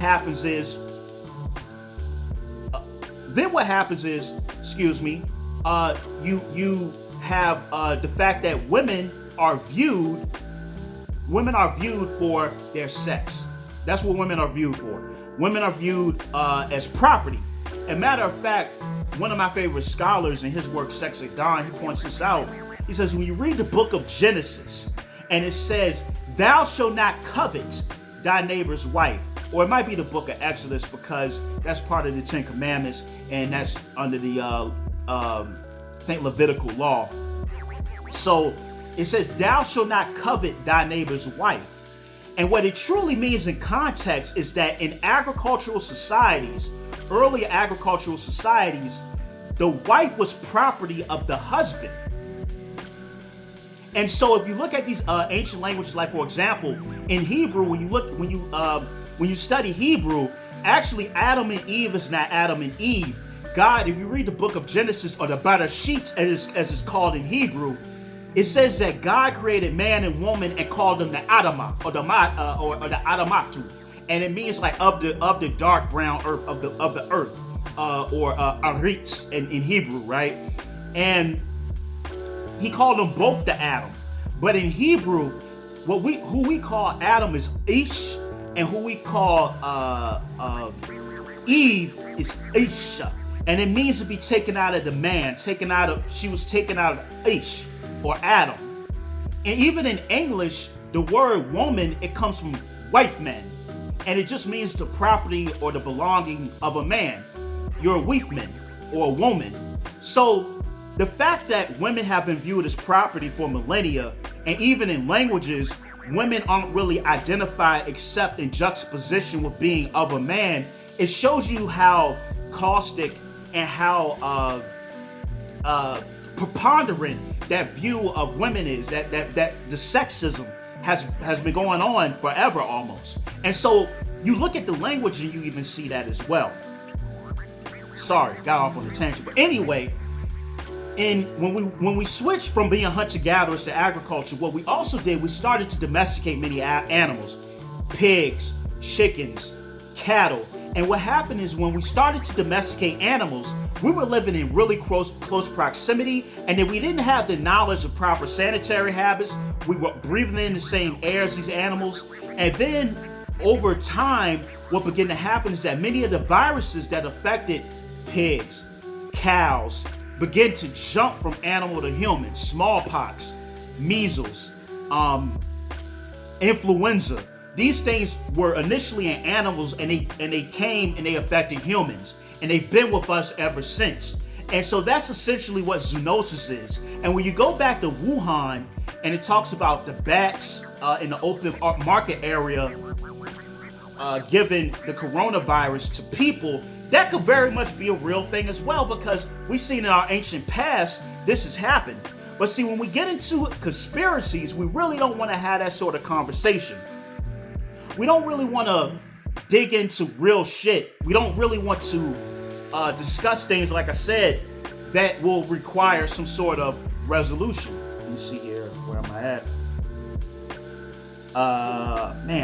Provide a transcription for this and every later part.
happens is what happens is, excuse me, you have the fact that women are viewed for their sex. That's what women are viewed for. Women are viewed as property. As a matter of fact, one of my favorite scholars in his work, Sex at Dawn, he points this out. He says, when you read the book of Genesis, and it says, thou shalt not covet thy neighbor's wife, or it might be the book of Exodus because that's part of the Ten Commandments, and that's under the I think Levitical law. So it says, thou shalt not covet thy neighbor's wife. And what it truly means in context is that in agricultural societies, early agricultural societies, the wife was property of the husband. And so if you look at these ancient languages, like for example, in Hebrew, when you study Hebrew, actually Adam and Eve is not Adam and Eve. God, if you read the book of Genesis, or the Bereshit as it's called in Hebrew, it says that God created man and woman and called them the Adamah, or the Adamatu, and it means like of the dark brown earth, of the earth, or Aritz in Hebrew, right? And he called them both the Adam. But in Hebrew, who we call Adam is Ish, and who we call Eve is Isha. And it means to be taken out of the man, she was taken out of Ish, or Adam. And even in English, the word woman, it comes from wife man. And it just means the property or the belonging of a man. You're a wife-man or a woman. So the fact that women have been viewed as property for millennia, and even in languages, women aren't really identified except in juxtaposition with being of a man, it shows you how caustic and how preponderant that view of women is, that the sexism has been going on forever almost. And so you look at the language and you even see that as well. Sorry, got off on a tangent. But anyway, when we switched from being hunter-gatherers to agriculture, what we also did, we started to domesticate many animals, pigs, chickens, cattle. And what happened is when we started to domesticate animals, we were living in really close proximity, and then we didn't have the knowledge of proper sanitary habits. We were breathing in the same air as these animals. And then over time, what began to happen is that many of the viruses that affected pigs, cows, begin to jump from animal to human. Smallpox, measles, influenza. These things were initially in animals, and they came and they affected humans, and they've been with us ever since. And so that's essentially what zoonosis is. And when you go back to Wuhan, and it talks about the bats in the open market area giving the coronavirus to people, that could very much be a real thing as well, because we've seen in our ancient past this has happened. But see, when we get into conspiracies, we really don't want to have that sort of conversation. We don't really want to dig into real shit. We don't really want to discuss things, like I said, that will require some sort of resolution. Let me see here. Where am I at?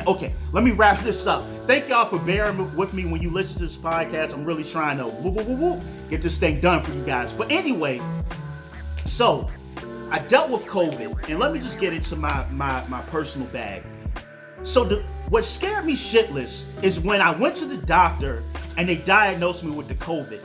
Okay. Let me wrap this up. Thank y'all for bearing with me when you listen to this podcast. I'm really trying to get this thing done for you guys. But anyway, so I dealt with COVID, and let me just get into my personal bag. So what scared me shitless is when I went to the doctor and they diagnosed me with the COVID.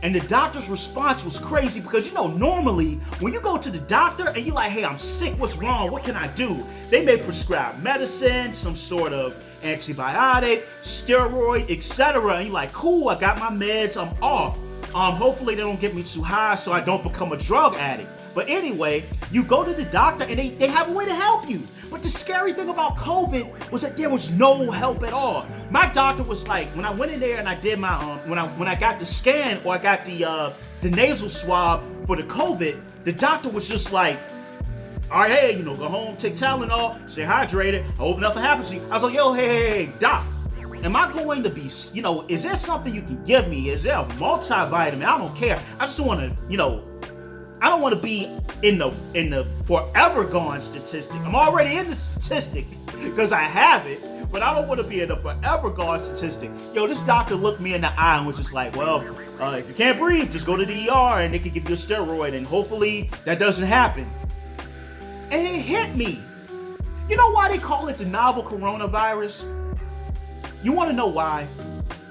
And the doctor's response was crazy because, normally when you go to the doctor and you're like, hey, I'm sick, what's wrong? What can I do? They may prescribe medicine, some sort of antibiotic, steroid, etc. And you're like, cool, I got my meds, I'm off. Hopefully they don't get me too high so I don't become a drug addict. But anyway, you go to the doctor and they have a way to help you. But the scary thing about COVID was that there was no help at all. My doctor was like, when I went in there and I did my when I got the scan, or I got the nasal swab for the COVID, the doctor was just like, all right, hey, go home, take Tylenol, stay hydrated. I hope nothing happens to you. I was like, yo, hey, doc, am I going to be, is there something you can give me? Is there a multivitamin? I don't care. I just want to, I don't want to be in the forever gone statistic. I'm already in the statistic because I have it, but I don't want to be in the forever gone statistic. Yo, this doctor looked me in the eye and was just like, well, if you can't breathe, just go to the ER and they can give you a steroid and hopefully that doesn't happen. And it hit me. You know why they call it the novel coronavirus? You want to know why?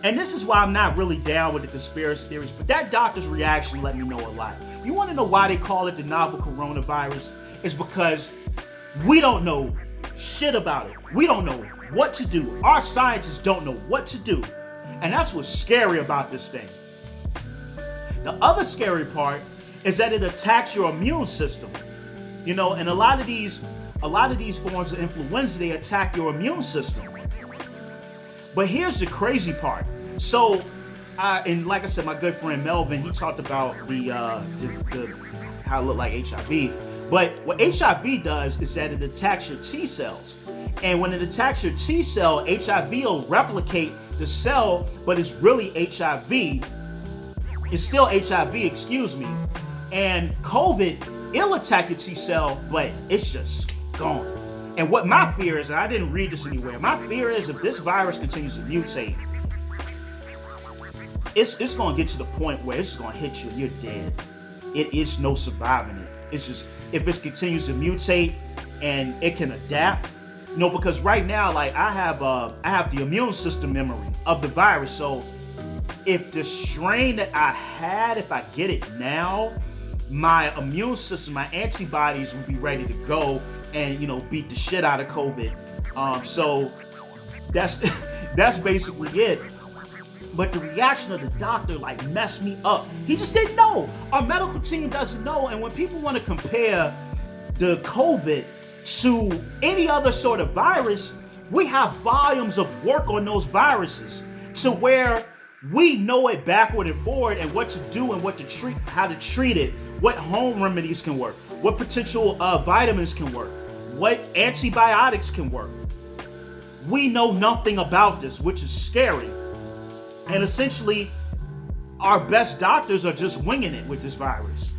And this is why I'm not really down with the conspiracy theories, but that doctor's reaction let me know a lot. You want to know why they call it the novel coronavirus? It's because we don't know shit about it. We don't know what to do. Our scientists don't know what to do. And that's what's scary about this thing. The other scary part is that it attacks your immune system. You know, and a lot of these forms of influenza, they attack your immune system. But here's the crazy part. So, and like I said, my good friend Melvin, he talked about the how it looked like HIV. But what HIV does is that it attacks your T cells. And when it attacks your T cell, HIV will replicate the cell, but it's really HIV. It's still HIV, excuse me. And COVID, it'll attack your T cell, but it's just gone. And what my fear is, and I didn't read this anywhere, my fear is if this virus continues to mutate, it's going to get to the point where it's going to hit you and you're dead. It is no surviving it. It's just, if it continues to mutate and it can adapt, you know, because right now, like I have the immune system memory of the virus. So if the strain that I had, if I get it now, my immune system, my antibodies will be ready to go and, you know, beat the shit out of COVID. So that's basically it. But the reaction of the doctor like messed me up. He just didn't know. Our medical team doesn't know. And when people want to compare the COVID to any other sort of virus, we have volumes of work on those viruses to where we know it backward and forward and what to do and what to treat, how to treat it, what home remedies can work, what potential vitamins can work, what antibiotics can work. We know nothing about this, which is scary. And essentially, our best doctors are just winging it with this virus.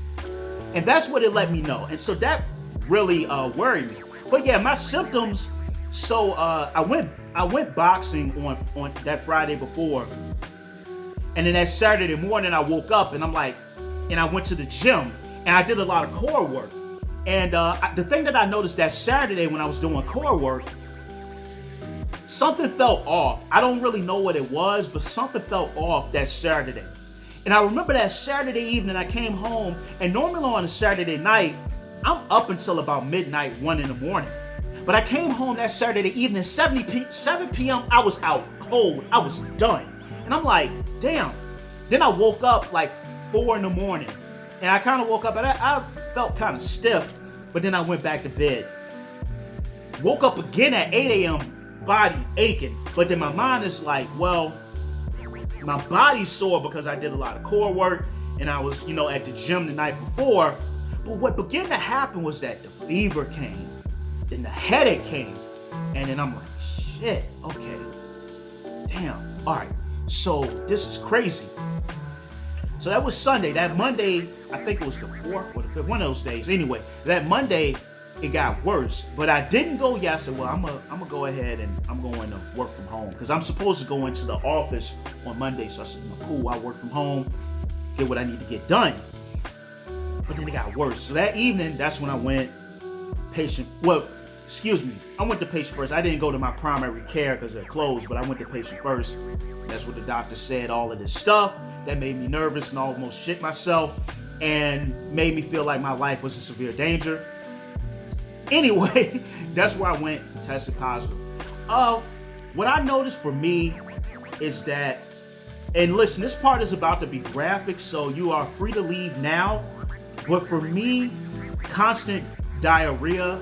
And that's what it let me know. And so that really worried me. But yeah, my symptoms, so I went boxing on that Friday before. And then that Saturday morning, I woke up and I'm like, and I went to the gym and I did a lot of core work. And the thing that I noticed that Saturday when I was doing core work, something felt off. I don't really know what it was, but something felt off that Saturday. And I remember that Saturday evening I came home, and normally on a Saturday night, I'm up until about midnight, 1 in the morning. But I came home that Saturday evening, 7 p.m., I was out cold. I was done. And I'm like, damn. Then I woke up like 4 in the morning. And I kind of woke up and I felt kind of stiff, but then I went back to bed. Woke up again at 8 a.m., body aching. But then my mind is like, well, my body's sore because I did a lot of core work and I was, you know, at the gym the night before. But what began to happen was that the fever came, then the headache came, and then I'm like, shit, okay, damn, all right, so this is crazy. So that was Sunday. That Monday, I think it was the 4th or the 5th, one of those days. Anyway, that Monday, it got worse. But I didn't go yet. I said, well, I'm gonna go ahead and I'm going to work from home because I'm supposed to go into the office on Monday. So I said, cool, I'll work from home, get what I need to get done. But then it got worse. So that evening, that's when I went I went to patient first. I didn't go to my primary care because they're closed, but I went to patient first. That's what the doctor said, all of this stuff that made me nervous and almost shit myself and made me feel like my life was in severe danger. Anyway, that's where I went, tested positive. What I noticed for me is that, and listen, this part is about to be graphic, so you are free to leave now. But for me, constant diarrhea,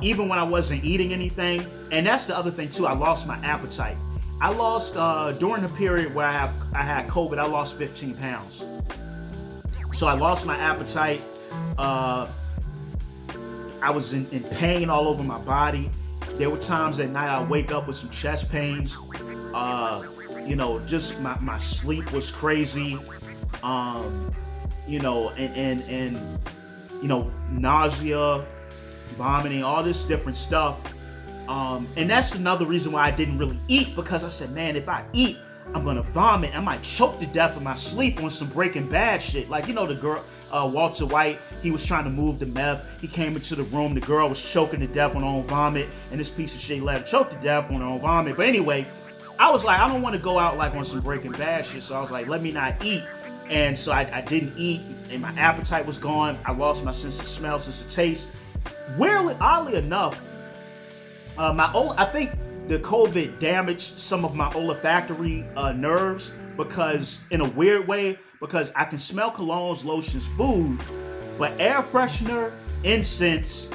even when I wasn't eating anything. And that's the other thing too, I lost my appetite. I lost, during the period where I had COVID, I lost 15 pounds. So I lost my appetite. I was in pain all over my body. There were times at night I'd wake up with some chest pains. Just my sleep was crazy. and nausea, vomiting, all this different stuff. And that's another reason why I didn't really eat, because I said, man, if I eat, I'm gonna vomit. I might choke to death in my sleep on some Breaking Bad shit. Like, the girl, Walter White, he was trying to move the meth. He came into the room, the girl was choking to death on her own vomit, and this piece of shit let her choke to death on her own vomit. But anyway, I was like, I don't want to go out like on some Breaking Bad shit, so I was like, let me not eat. And so I didn't eat, and my appetite was gone. I lost my sense of smell, sense of taste. Weirdly, oddly enough, I think the COVID damaged some of my olfactory nerves, because in a weird way, because I can smell colognes, lotions, food, but air freshener, incense,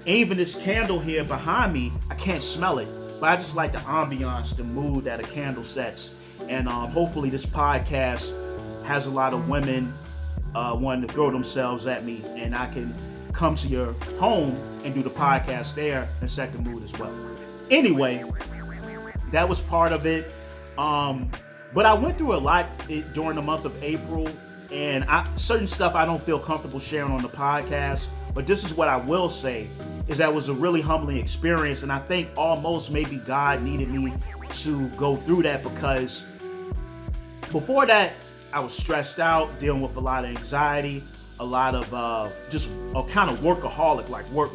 and even this candle here behind me, I can't smell it. But I just like the ambiance, the mood that a candle sets. And hopefully this podcast has a lot of women wanting to throw themselves at me, and I can come to your home and do the podcast there and set the mood as well. Anyway, that was part of it. But I went through a lot during the month of April, and certain stuff I don't feel comfortable sharing on the podcast. But this is what I will say, is that it was a really humbling experience. And I think almost maybe God needed me to go through that, because before that, I was stressed out, dealing with a lot of anxiety, a lot of just a kind of workaholic, like work,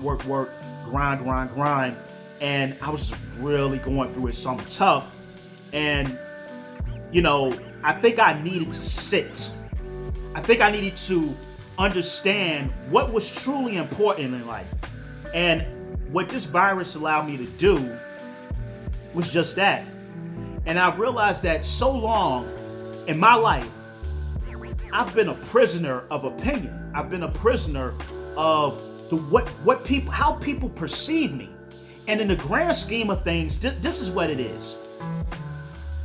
grind. And I was just really going through it, something tough. And, I think I needed to sit. I think I needed to understand what was truly important in life. And what this virus allowed me to do was just that. And I realized that so long in my life, I've been a prisoner of opinion. I've been a prisoner of how people perceive me. And in the grand scheme of things, this is what it is.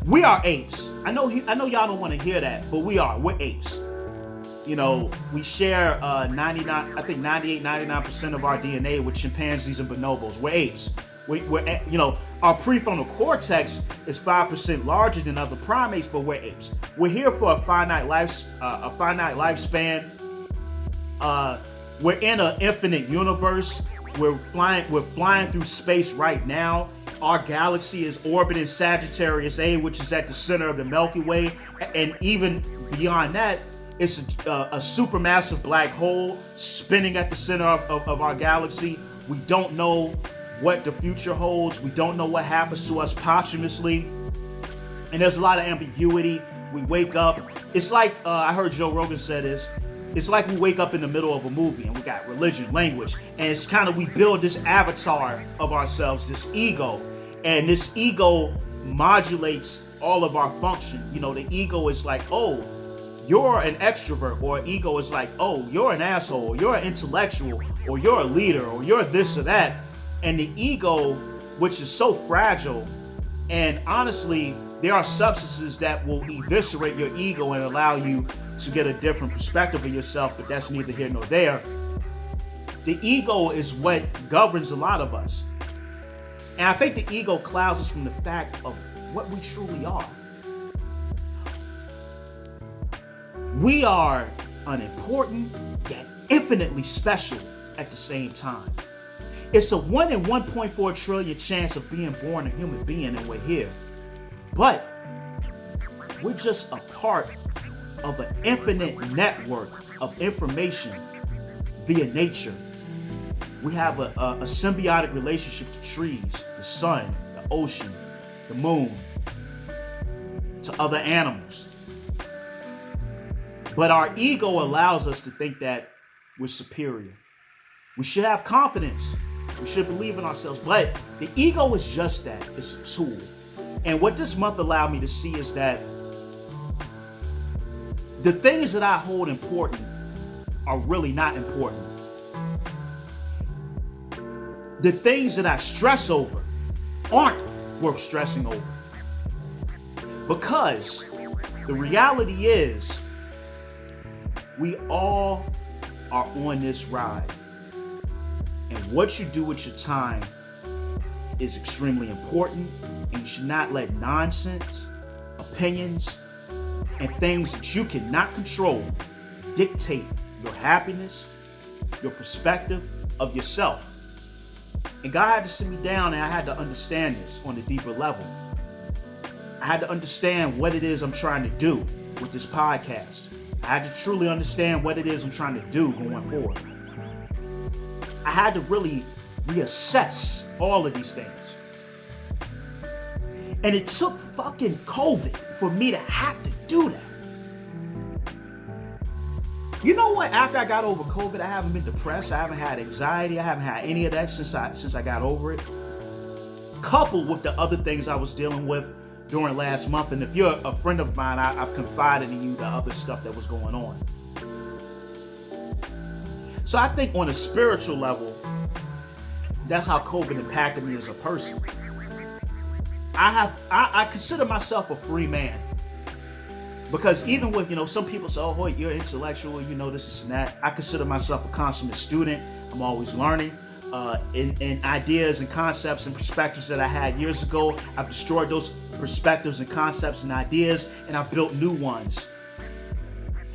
We are apes. I know y'all don't want to hear that, but we're apes. We share 99% of our DNA with chimpanzees and bonobos. We're apes. Our prefrontal cortex is 5% larger than other primates, but we're apes. We're here for a finite lifespan. We're in an infinite universe. We're flying through space right now. Our galaxy is orbiting Sagittarius A, which is at the center of the Milky Way, and even beyond that, it's a supermassive black hole spinning at the center of our galaxy. We don't know what the future holds. We don't know what happens to us posthumously. And there's a lot of ambiguity. We wake up. It's like, I heard Joe Rogan say this. It's like we wake up in the middle of a movie and we got religion, language. And it's kind of, we build this avatar of ourselves, this ego. And this ego modulates all of our function. The ego is like, oh, you're an extrovert, or ego is like, oh, you're an asshole, or you're an intellectual, or you're a leader, or you're this or that. And the ego, which is so fragile, and honestly, there are substances that will eviscerate your ego and allow you to get a different perspective of yourself, but that's neither here nor there. The ego is what governs a lot of us. And I think the ego clouds us from the fact of what we truly are. We are unimportant, yet infinitely special at the same time. It's a 1 in 1.4 trillion chance of being born a human being, and we're here. But we're just a part of an infinite network of information via nature. We have a symbiotic relationship to trees, the sun, the ocean, the moon, to other animals. But our ego allows us to think that we're superior. We should have confidence. We should believe in ourselves. But the ego is just that. It's a tool. And what this month allowed me to see is that the things that I hold important are really not important. The things that I stress over aren't worth stressing over. Because the reality is, we all are on this ride. And what you do with your time is extremely important. And you should not let nonsense, opinions, and things that you cannot control dictate your happiness, your perspective of yourself. And God had to sit me down and I had to understand this on a deeper level. I had to understand what it is I'm trying to do with this podcast. I had to truly understand what it is I'm trying to do going forward. I had to really reassess all of these things. And it took fucking COVID for me to have to do that. You know what? After I got over COVID, I haven't been depressed. I haven't had anxiety. I haven't had any of that since I got over it. Coupled with the other things I was dealing with during last month. And if you're a friend of mine, I've confided in you the other stuff that was going on. So I think on a spiritual level, that's how COVID impacted me as a person. I consider myself a free man. Because even with, some people say, oh, you're intellectual, this and that. I consider myself a consummate student. I'm always learning. In ideas and concepts and perspectives that I had years ago, I've destroyed those perspectives and concepts and ideas, and I've built new ones.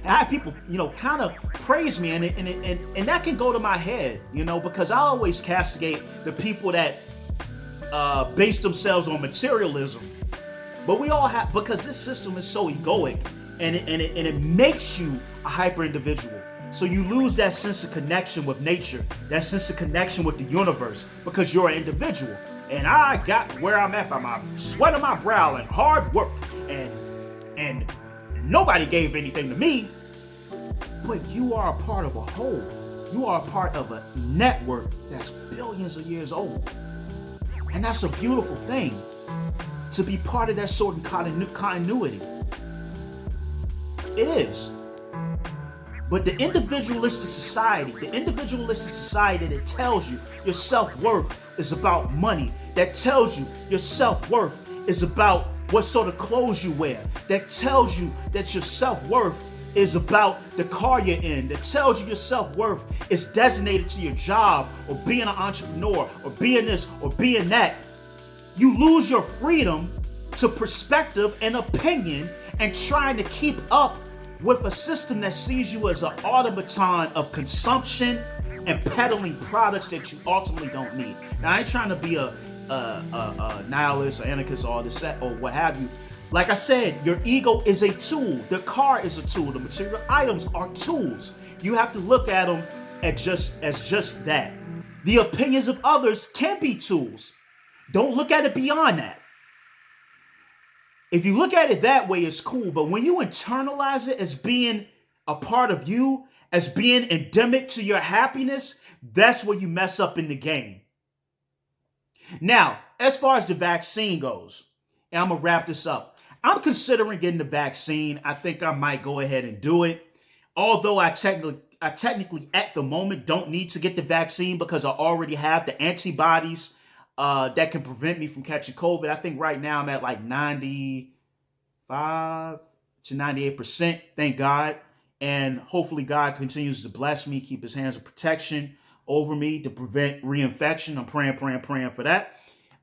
And I have people, kind of praise me, and that can go to my head, because I always castigate the people that base themselves on materialism. But we all have, because this system is so egoic, and it makes you a hyper individual. So you lose that sense of connection with nature, that sense of connection with the universe, because you're an individual. And I got where I'm at by my sweat on my brow and hard work, and nobody gave anything to me. But you are a part of a whole. You are a part of a network that's billions of years old. And that's a beautiful thing, to be part of that sort of continuity. It is. But the individualistic society that tells you your self-worth is about money, that tells you your self-worth is about what sort of clothes you wear, that tells you that your self-worth is about the car you're in, that tells you your self-worth is designated to your job or being an entrepreneur or being this or being that, you lose your freedom to perspective and opinion and trying to keep up with a system that sees you as an automaton of consumption and peddling products that you ultimately don't need. Now, I ain't trying to be a nihilist or anarchist or all this, that, or what have you. Like I said, your ego is a tool. The car is a tool. The material items are tools. You have to look at them as just that. The opinions of others can be tools. Don't look at it beyond that. If you look at it that way, it's cool. But when you internalize it as being a part of you, as being endemic to your happiness, that's where you mess up in the game. Now, as far as the vaccine goes, and I'm going to wrap this up. I'm considering getting the vaccine. I think I might go ahead and do it. Although I technically at the moment don't need to get the vaccine because I already have the antibodies that can prevent me from catching COVID. I think right now I'm at like 95 to 98%. Thank God. And hopefully God continues to bless me, keep his hands of protection over me to prevent reinfection. I'm praying for that.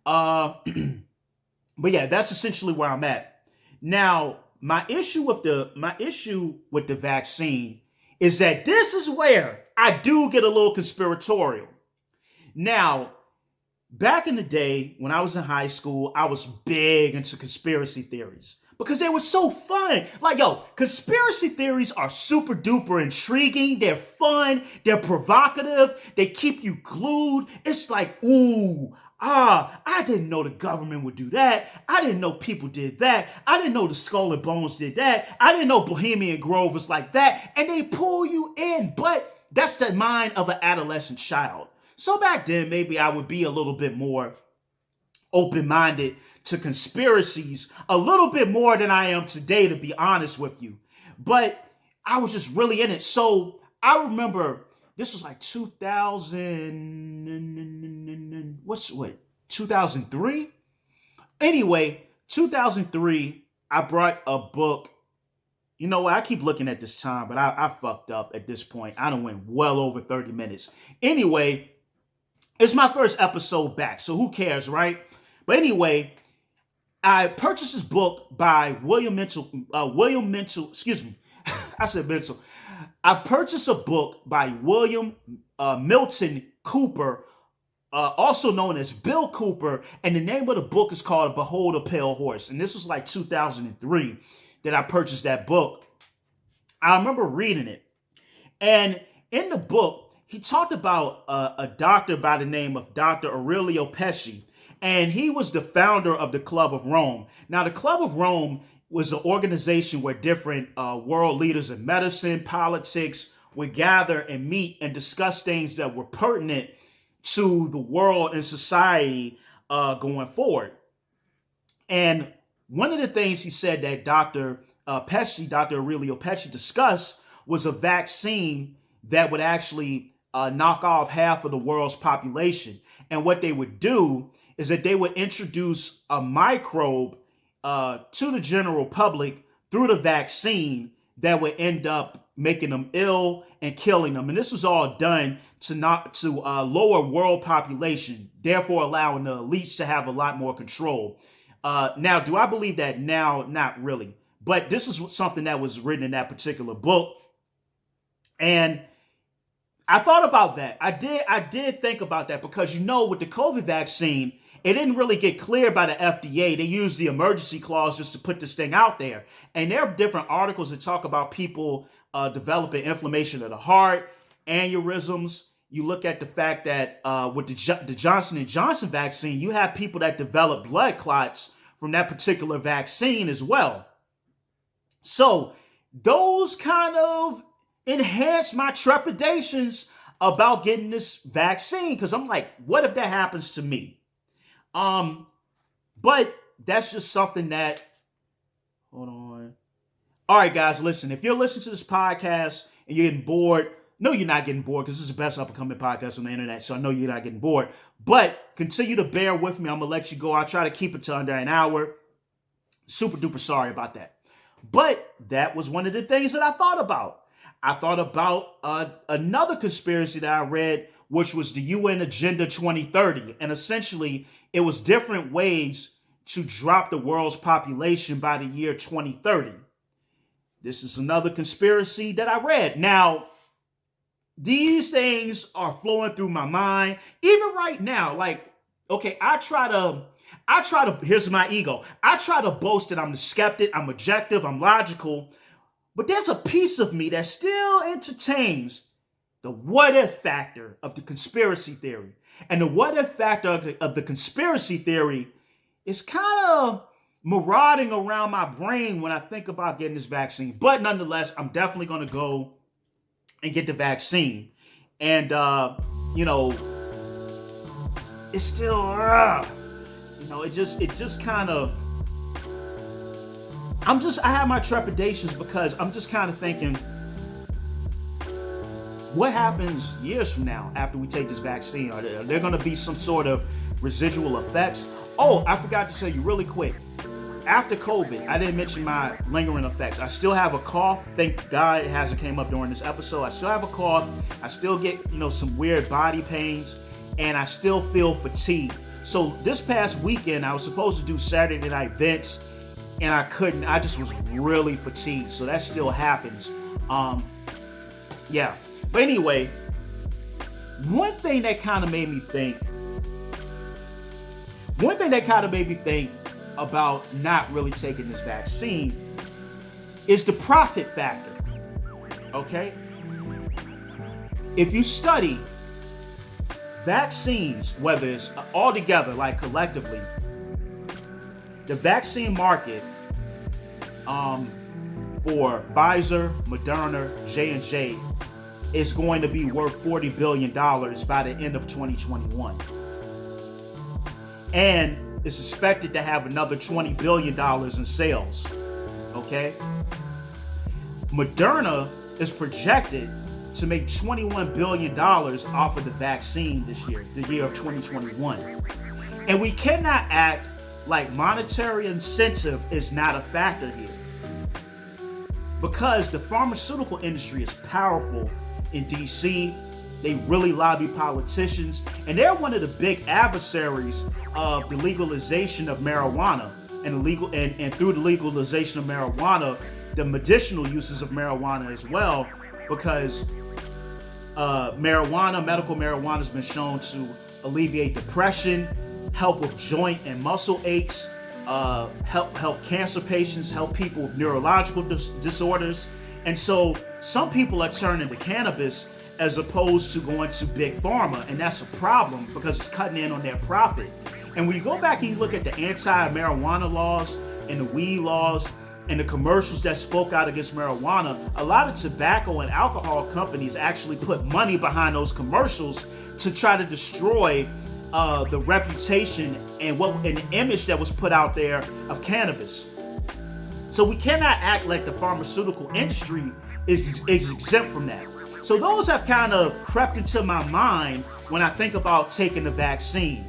But yeah, that's essentially where I'm at. Now, my issue with the vaccine is that this is where I do get a little conspiratorial. Now, back in the day when I was in high school, I was big into conspiracy theories because they were so fun. Like, conspiracy theories are super duper intriguing. They're fun. They're provocative. They keep you glued. It's like, I didn't know the government would do that. I didn't know people did that. I didn't know the Skull and Bones did that. I didn't know Bohemian Grove was like that. And they pull you in. But that's the mind of an adolescent child. So back then, maybe I would be a little bit more open-minded to conspiracies, a little bit more than I am today, to be honest with you. But I was just really in it. So I remember this was like 2003? Anyway, 2003, I brought a book. You know what? I keep looking at this time, but I fucked up at this point. I done went well over 30 minutes. Anyway, it's my first episode back, so who cares, right? But anyway, I purchased this book by William Mental. Excuse me. I said Mental. I purchased a book by William Milton Cooper, also known as Bill Cooper, and the name of the book is called Behold a Pale Horse. And this was like 2003 that I purchased that book. I remember reading it. And in the book, he talked about a doctor by the name of Dr. Aurelio Pesci. And he was the founder of the Club of Rome. Now, the Club of Rome was an organization where different world leaders in medicine, politics would gather and meet and discuss things that were pertinent to the world and society going forward. And one of the things he said that Dr. Aurelio Pesci discussed was a vaccine that would actually knock off half of the world's population. And what they would do is that they would introduce a microbe to the general public through the vaccine that would end up making them ill and killing them. And this was all done to lower world population, therefore allowing the elites to have a lot more control. Now, do I believe that now? Not really. But this is something that was written in that particular book. And I thought about that. I did think about that because, with the COVID vaccine, it didn't really get cleared by the FDA. They used the emergency clause just to put this thing out there. And there are different articles that talk about people developing inflammation of the heart, aneurysms. You look at the fact that with the Johnson & Johnson vaccine, you have people that develop blood clots from that particular vaccine as well. So those kind of enhance my trepidations about getting this vaccine, because I'm like, what if that happens to me? But that's just something that, hold on. All right, guys, listen, if you're listening to this podcast and you're getting bored, no, you're not getting bored because this is the best up-and-coming podcast on the internet, so I know you're not getting bored. But continue to bear with me. I'm going to let you go. I'll try to keep it to under an hour. Super duper sorry about that. But that was one of the things that I thought about. I thought about another conspiracy that I read, which was the UN Agenda 2030. And essentially, it was different ways to drop the world's population by the year 2030. This is another conspiracy that I read. Now, these things are flowing through my mind. Even right now, like, okay, I try to, here's my ego. I try to boast that I'm the skeptic, I'm objective, I'm logical. But there's a piece of me that still entertains the what if factor of the conspiracy theory. And the what if factor of the conspiracy theory is kind of marauding around my brain when I think about getting this vaccine. But nonetheless, I'm definitely going to go and get the vaccine. And, it's still, it just kind of, I have my trepidations because I'm just kind of thinking, what happens years from now after we take this vaccine? Are there going to be some sort of residual effects? Oh, I forgot to tell you really quick. After COVID, I didn't mention my lingering effects. I still have a cough. Thank God it hasn't came up during this episode. I still have a cough. I still get, some weird body pains, and I still feel fatigued. So this past weekend, I was supposed to do Saturday night events, and I couldn't. I just was really fatigued. So that still happens. Yeah. But anyway, one thing that kind of made me think about not really taking this vaccine is the profit factor. Okay? If you study vaccines, whether it's all together, like collectively, the vaccine market for Pfizer, Moderna, J&J is going to be worth $40 billion by the end of 2021. And it's expected to have another $20 billion in sales. Okay? Moderna is projected to make $21 billion off of the vaccine this year, the year of 2021. And we cannot act like monetary incentive is not a factor here. Because the pharmaceutical industry is powerful in DC. They really lobby politicians, and they're one of the big adversaries of the legalization of marijuana and through the legalization of marijuana, the medicinal uses of marijuana as well because medical marijuana has been shown to alleviate depression, help with joint and muscle aches, help cancer patients, help people with neurological disorders. And so some people are turning to cannabis as opposed to going to big pharma, and that's a problem because it's cutting in on their profit. And when you go back and you look at the anti-marijuana laws and the weed laws and the commercials that spoke out against marijuana, a lot of tobacco and alcohol companies actually put money behind those commercials to try to destroy the reputation and the image that was put out there of cannabis. So we cannot act like the pharmaceutical industry is exempt from that. So those have kind of crept into my mind when I think about taking the vaccine.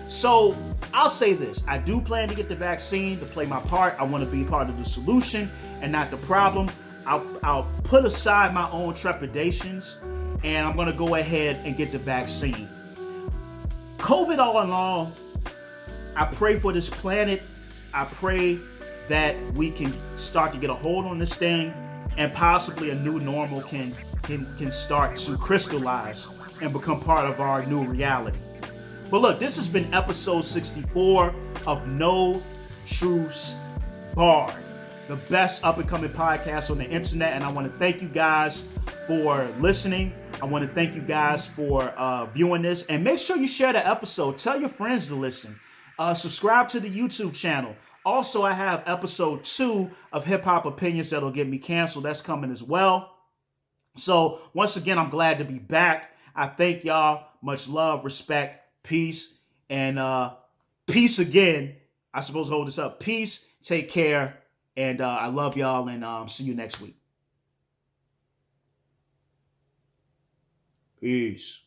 So I'll say this, I do plan to get the vaccine to play my part. I want to be part of the solution and not the problem. I'll put aside my own trepidations and I'm going to go ahead and get the vaccine. COVID all in all, I pray for this planet. I pray that we can start to get a hold on this thing and possibly a new normal can start to crystallize and become part of our new reality. But look, this has been episode 64 of No Truths Barred, the best up-and-coming podcast on the internet. And I want to thank you guys for listening. I want to thank you guys for viewing this. And make sure you share the episode. Tell your friends to listen. Subscribe to the YouTube channel. Also, I have episode 2 of Hip Hop Opinions that'll get me canceled. That's coming as well. So once again, I'm glad to be back. I thank y'all. Much love, respect, peace, and peace again. I suppose hold this up. Peace, take care, and I love y'all, and see you next week. Peace.